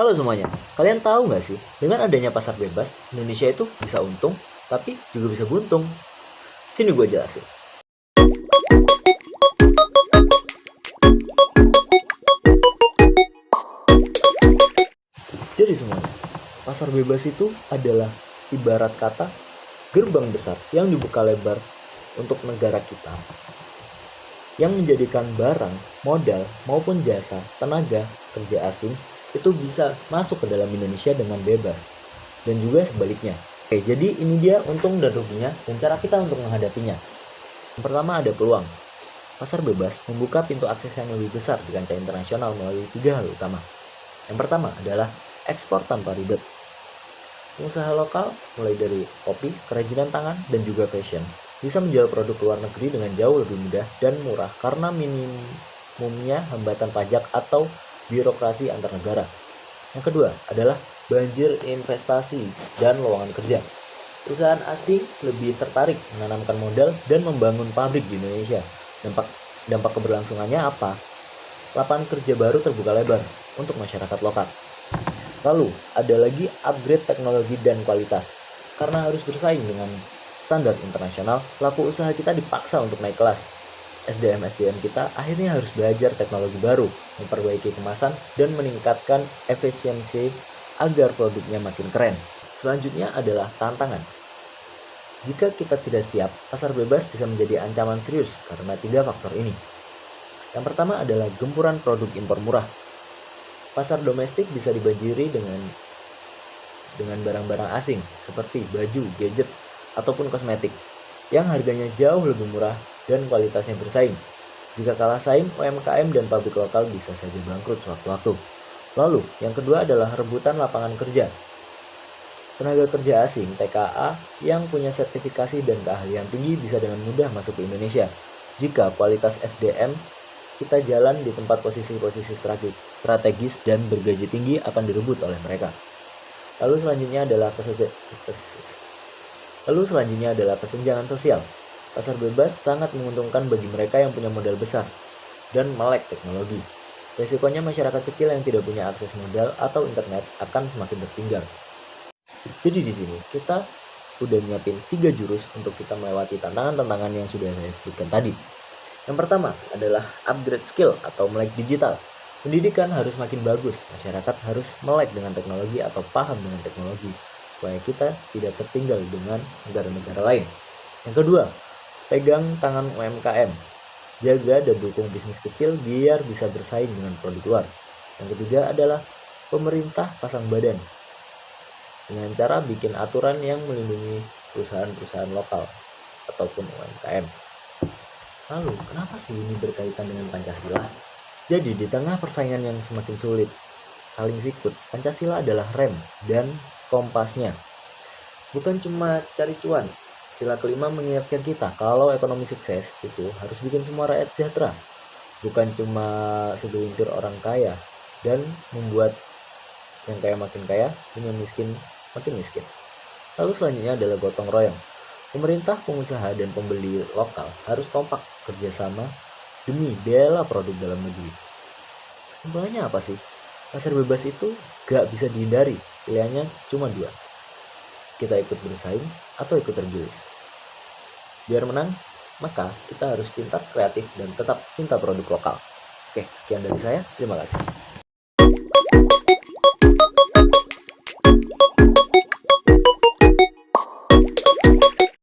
Halo semuanya, kalian tahu nggak sih, dengan adanya pasar bebas, Indonesia itu bisa untung, tapi juga bisa buntung. Sini gue jelasin. Jadi semuanya, pasar bebas itu adalah ibarat kata gerbang besar yang dibuka lebar untuk negara kita, yang menjadikan barang, modal, maupun jasa, tenaga, kerja asing itu bisa masuk ke dalam Indonesia dengan bebas. Dan juga sebaliknya. Oke, jadi ini dia untung dan ruginya dan cara kita untuk menghadapinya. Yang pertama ada peluang. Pasar bebas membuka pintu akses yang lebih besar di kancah internasional melalui 3 hal utama. Yang pertama adalah ekspor tanpa ribet. Pengusaha lokal, mulai dari kopi, kerajinan tangan, dan juga fashion, bisa menjual produk ke luar negeri dengan jauh lebih mudah dan murah karena minimumnya hambatan pajak atau birokrasi antar negara. Yang kedua adalah banjir investasi dan lowongan kerja. Perusahaan asing lebih tertarik menanamkan modal dan membangun pabrik di Indonesia. Dampak keberlangsungannya apa? Lapangan kerja baru terbuka lebar untuk masyarakat lokal. Lalu, ada lagi upgrade teknologi dan kualitas. Karena harus bersaing dengan standar internasional, pelaku usaha kita dipaksa untuk naik kelas. SDM kita akhirnya harus belajar teknologi baru, memperbaiki kemasan, dan meningkatkan efisiensi agar produknya makin keren. Selanjutnya adalah tantangan. Jika kita tidak siap, pasar bebas bisa menjadi ancaman serius karena 3 faktor ini. Yang pertama adalah gempuran produk impor murah. Pasar domestik bisa dibanjiri dengan barang-barang asing seperti baju, gadget, ataupun kosmetik yang harganya jauh lebih murah dan kualitasnya bersaing. Jika kalah saing, UMKM dan pabrik lokal bisa saja bangkrut sewaktu-waktu. Lalu, yang kedua adalah rebutan lapangan kerja. Tenaga kerja asing (TKA) yang punya sertifikasi dan keahlian tinggi bisa dengan mudah masuk ke Indonesia. Jika kualitas SDM kita jalan di tempat posisi-posisi strategis dan bergaji tinggi akan direbut oleh mereka. Lalu selanjutnya adalah kesenjangan sosial. Pasar bebas sangat menguntungkan bagi mereka yang punya modal besar dan melek teknologi. Resikonya masyarakat kecil yang tidak punya akses modal atau internet akan semakin tertinggal. Jadi di sini kita udah nyiapin 3 jurus untuk kita melewati tantangan-tantangan yang sudah saya sebutkan tadi. Yang pertama adalah upgrade skill atau melek digital. Pendidikan harus makin bagus, masyarakat harus melek dengan teknologi atau paham dengan teknologi supaya kita tidak tertinggal dengan negara-negara lain. Yang kedua, pegang tangan UMKM. Jaga dan dukung bisnis kecil biar bisa bersaing dengan produk luar. Yang ketiga adalah pemerintah pasang badan dengan cara bikin aturan yang melindungi perusahaan-perusahaan lokal ataupun UMKM. Lalu, kenapa sih ini berkaitan dengan Pancasila? Jadi, di tengah persaingan yang semakin sulit, saling sikut, Pancasila adalah rem dan kompasnya. Bukan cuma cari cuan. Sila kelima mengingatkan kita kalau ekonomi sukses itu harus bikin semua rakyat sejahtera. Bukan cuma segelintir orang kaya dan membuat yang kaya makin kaya dan yang miskin makin miskin. Lalu selanjutnya adalah gotong royong. Pemerintah, pengusaha, dan pembeli lokal harus kompak kerjasama demi bela produk dalam negeri. Kesimpulannya apa sih? Pasar bebas itu gak bisa dihindari, pilihannya cuma 2. Kita ikut bersaing atau ikut tergilis. Biar menang, maka kita harus pintar, kreatif, dan tetap cinta produk lokal. Oke, sekian dari saya. Terima kasih.